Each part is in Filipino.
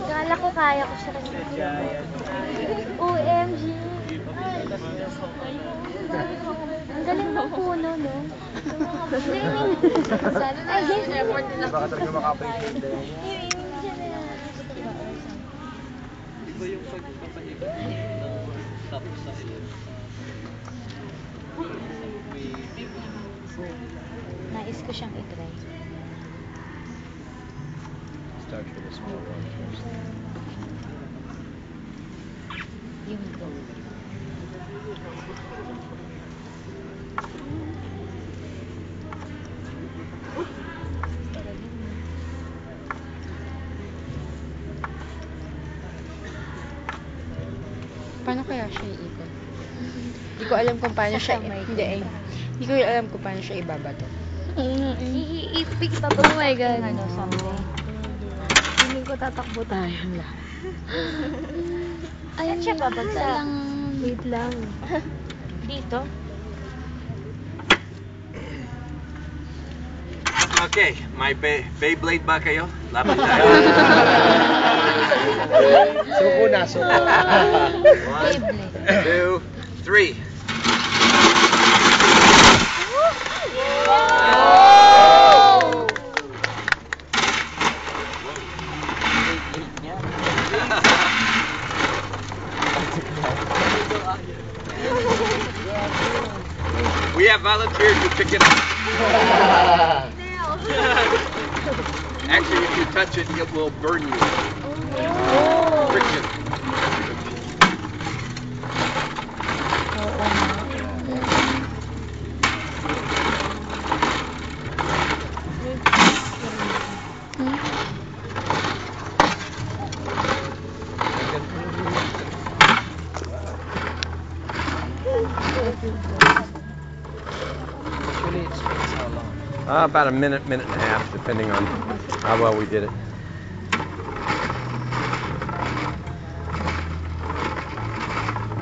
Kala ko kaya ko siya kasi. OMG. Ang galing ng puno, no? Ay, effort nila. Baka talaga makapag-ibig din. Iba yung pagpapahibig tapos sa Nais ko siyang i-try. Start with a small one first. Yung go. Paano kaya siya iikot? Hindi ko alam kung paano siya. Hindi eh. Hindi ko alam kung paano siya ibabato. I-pick pa ba? Oh my God. Ano, something. Hindi ko tatakbo tayo lahat. Saan siya babagsak? Wait lang. Dito? Okay, may Beyblade ba kayo? Laban tayo. Suko na, suko. 1, 2, 3. We have volunteers to pick it up. Actually, if you touch it, it will burn you. Friction. Usually it spends how long? About a minute, minute and a half, depending on how well we did it.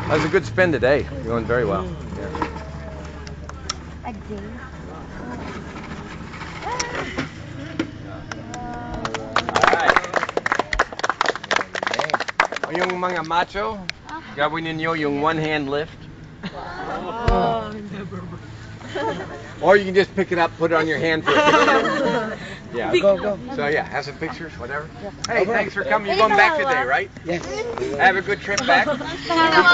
That was a good spin today. You're going very well. Yeah. Alright. Yung mga macho, gawin ninyo yung one hand lift. Or you can just pick it up, put it on your hand for a picture. Yeah, Go. So yeah, have some pictures, whatever. Hey, thanks for coming. You're going back today, right? Yes. Have a good trip back. Have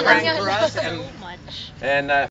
a good for us, and